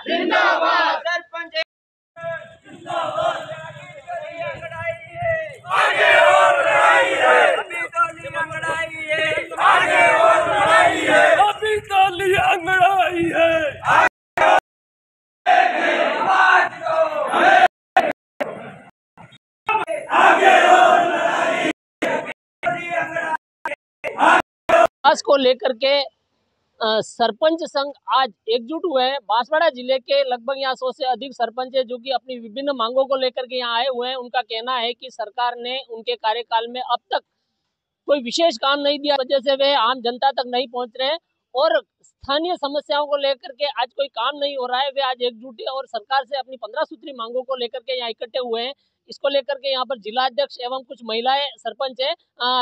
जिंदाबाद सरपंच आगे और लड़ाई है, अभी तो अंगड़ाई है, आगे और लड़ाई है, अभी तो लिया अंगड़ाई है। विकास को लेकर के सरपंच संघ आज एकजुट हुए हैं। बांसवाड़ा जिले के लगभग यहाँ 100 से अधिक सरपंच है जो कि अपनी विभिन्न मांगों को लेकर के यहाँ आए हुए हैं। उनका कहना है कि सरकार ने उनके कार्यकाल में अब तक कोई विशेष काम नहीं दिया, वजह से वे आम जनता तक नहीं पहुंच रहे हैं और स्थानीय समस्याओं को लेकर के आज कोई काम नहीं हो रहा है। वे आज एकजुट है और सरकार से अपनी 15 सूत्री मांगों को लेकर के यहाँ इकट्ठे हुए हैं। इसको लेकर के यहाँ पर जिला अध्यक्ष एवं कुछ महिलाएं सरपंच है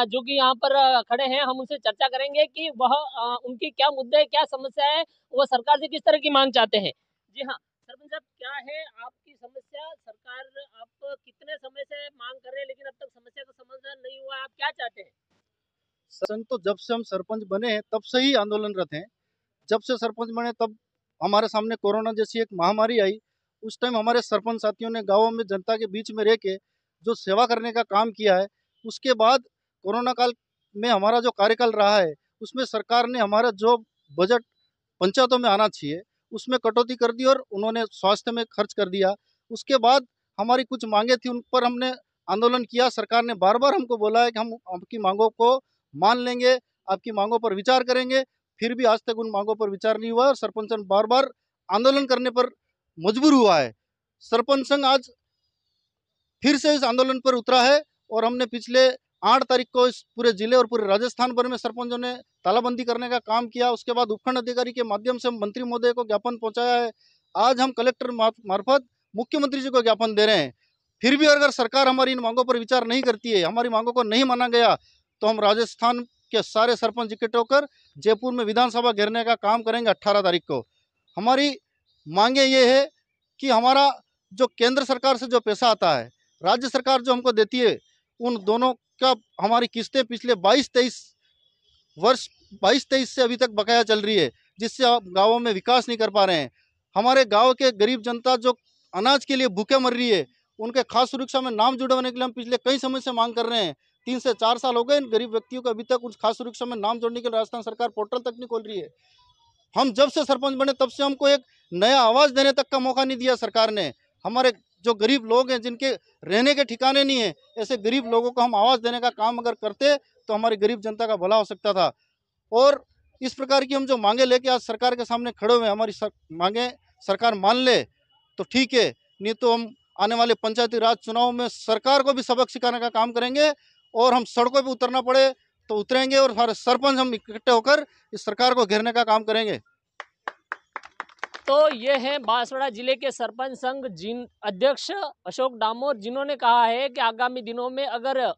जो कि यहाँ पर खड़े हैं। हम उनसे चर्चा करेंगे कि वह उनकी क्या मुद्दे है, क्या समस्या है, वो सरकार से किस तरह की मांग चाहते हैं। जी हाँ सरपंच साहब, क्या है आपकी समस्या? सरकार आप कितने समय से मांग कर रहे हैं लेकिन अब तक समस्या का समाधान नहीं हुआ, आप क्या चाहते हैं? तो जब से हम सरपंच बने हैं तब से ही आंदोलनरत हैं। जब से सरपंच बने तब हमारे सामने कोरोना जैसी एक महामारी आई। उस टाइम हमारे सरपंच साथियों ने गाँवों में जनता के बीच में रह के जो सेवा करने का काम किया है, उसके बाद कोरोना काल में हमारा जो कार्यकाल रहा है उसमें सरकार ने हमारा जो बजट पंचायतों में आना चाहिए उसमें कटौती कर दी और उन्होंने स्वास्थ्य में खर्च कर दिया। उसके बाद हमारी कुछ मांगे थी, उन पर हमने आंदोलन किया। सरकार ने बार बार हमको बोला है कि हम आपकी मांगों को मान लेंगे, आपकी मांगों पर विचार करेंगे, फिर भी आज तक उन मांगों पर विचार नहीं हुआ और सरपंच संघ बार बार आंदोलन करने पर मजबूर हुआ है। सरपंच संघ आज फिर से इस आंदोलन पर उतरा है और हमने पिछले 8 तारीख को इस पूरे जिले और पूरे राजस्थान भर में सरपंचों ने तालाबंदी करने का काम किया। उसके बाद उपखंड अधिकारी के माध्यम से मंत्री महोदय को ज्ञापन पहुंचाया है। आज हम कलेक्टर मार्फत मुख्यमंत्री जी को ज्ञापन दे रहे हैं। फिर भी अगर सरकार हमारी इन मांगों पर विचार नहीं करती है, हमारी मांगों को नहीं माना गया, तो हम राजस्थान के सारे सरपंच इकट्ठे होकर जयपुर में विधानसभा घेरने का काम करेंगे 18 तारीख को। हमारी मांगे ये है कि हमारा जो केंद्र सरकार से जो पैसा आता है, राज्य सरकार जो हमको देती है, उन दोनों का हमारी किस्तें पिछले 22-23 से अभी तक बकाया चल रही है, जिससे आप गाँवों में विकास नहीं कर पा रहे हैं। हमारे गाँव के गरीब जनता जो अनाज के लिए भूखे मर रही है, उनके खाद्य सुरक्षा में नाम जुड़वाने के लिए हम पिछले कई समय से मांग कर रहे हैं। 3 से 4 साल हो गए इन गरीब व्यक्तियों को अभी तक उस खाद्य सुरक्षा में नाम जोड़ने के लिए राजस्थान सरकार पोर्टल तक नहीं खोल रही है। हम जब से सरपंच बने तब से हमको एक नया आवाज़ देने तक का मौका नहीं दिया सरकार ने। हमारे जो गरीब लोग हैं, जिनके रहने के ठिकाने नहीं है, ऐसे गरीब लोगों को हम आवाज़ देने का काम अगर करते तो हमारी गरीब जनता का भला हो सकता था। और इस प्रकार की हम जो मांगे लेके आज सरकार के सामने खड़े हुए, हमारी मांगे सरकार मान ले तो ठीक है, नहीं तो हम आने वाले पंचायती राज चुनाव में सरकार को भी सबक सिखाने का काम करेंगे और हम सड़कों पर उतरना पड़े तो उतरेंगे और सारे सरपंच हम इकट्ठे होकर इस सरकार को घेरने का काम करेंगे। तो ये है बांसवाड़ा जिले के सरपंच संघ अध्यक्ष अशोक डामोर, जिन्होंने कहा है कि आगामी दिनों में अगर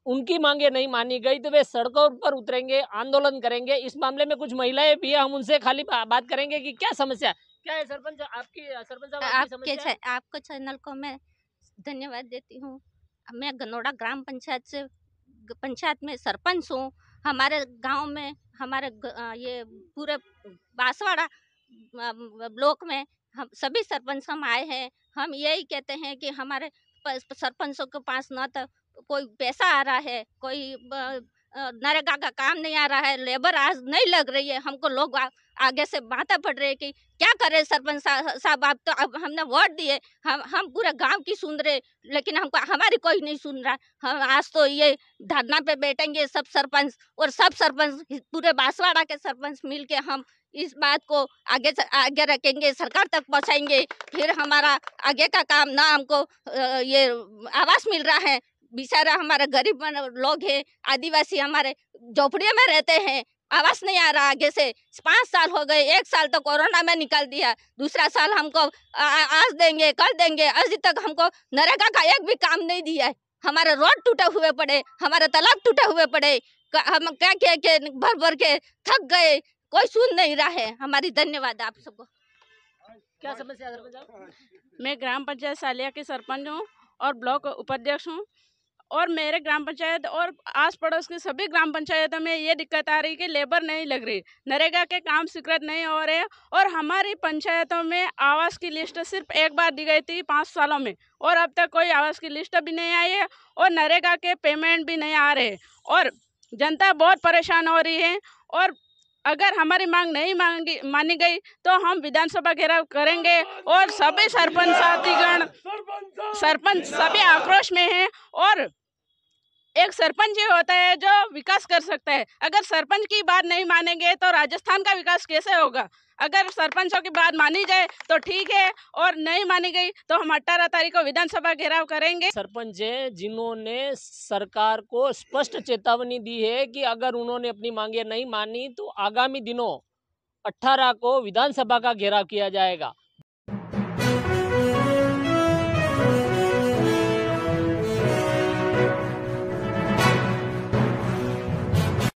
उनकी मांगे नहीं मानी गई तो वे सड़कों पर उतरेंगे, आंदोलन करेंगे। इस मामले में कुछ महिलाएं भी है, हम उनसे खाली बात करेंगे कि क्या समस्या क्या है। सरपंच आपकी आपको चैनल को मैं धन्यवाद देती हूँ। मैं गनोड़ा ग्राम पंचायत में सरपंच हूँ। हमारे गांव में हमारे ये पूरे बांसवाड़ा ब्लॉक में हम सभी सरपंच हम आए हैं। हम यही कहते हैं कि हमारे सरपंचों के पास न तो कोई पैसा आ रहा है, कोई नरेगा का काम नहीं आ रहा है, लेबर आज नहीं लग रही है। हमको लोग आगे से बातें पड़ रही है कि क्या करें सरपंच साहब, आप तो अब हमने वोट दिए, हम पूरे गांव की सुन रहे, लेकिन हमको हमारी कोई नहीं सुन रहा। हम आज तो ये धरना पे बैठेंगे सब सरपंच, और सब सरपंच पूरे बांसवाड़ा के सरपंच मिलके हम इस बात को आगे रखेंगे, सरकार तक पहुंचाएंगे। फिर हमारा आगे का काम ना हमको ये आवास मिल रहा है, बेचारा हमारे गरीब लोग हैं, आदिवासी हमारे झोपड़ियों में रहते हैं, आवास नहीं आ रहा। आगे से 5 साल हो गए, 1 साल तो कोरोना में निकाल दिया, दूसरा साल हमको आज देंगे कल देंगे, अभी तक हमको नरेगा का एक भी काम नहीं दिया है। हमारे रोड टूटे हुए पड़े, हमारे तालाब टूटे हुए पड़े, हम क्या के भर के थक गए, कोई सुन नहीं रहा है हमारी। धन्यवाद आप सबको। क्या समस्या है? मैं ग्राम पंचायत सालिया की सरपंच हूँ और ब्लॉक उपाध्यक्ष हूँ। और मेरे ग्राम पंचायत और आस पड़ोस की सभी ग्राम पंचायतों में ये दिक्कत आ रही कि लेबर नहीं लग रही, नरेगा के काम स्वीकृत नहीं हो रहे और हमारी पंचायतों में आवास की लिस्ट सिर्फ एक बार दी गई थी 5 सालों में और अब तक कोई आवास की लिस्ट भी नहीं आई है और नरेगा के पेमेंट भी नहीं आ रहे और जनता बहुत परेशान हो रही है। और अगर हमारी मांग नहीं मानी गई तो हम विधानसभा घेराव करेंगे और सभी सरपंच साथीगण सरपंच सभी आक्रोश में हैं। और एक सरपंच ही होता है जो विकास कर सकता है। अगर सरपंच की बात नहीं मानेंगे तो राजस्थान का विकास कैसे होगा? अगर सरपंचों की बात मानी जाए तो ठीक है और नहीं मानी गई तो हम 18 तारीख को विधानसभा घेराव करेंगे। सरपंच हैं जिन्होंने सरकार को स्पष्ट चेतावनी दी है कि अगर उन्होंने अपनी मांगे नहीं मानी तो आगामी दिनों 18 को विधानसभा का घेराव किया जाएगा।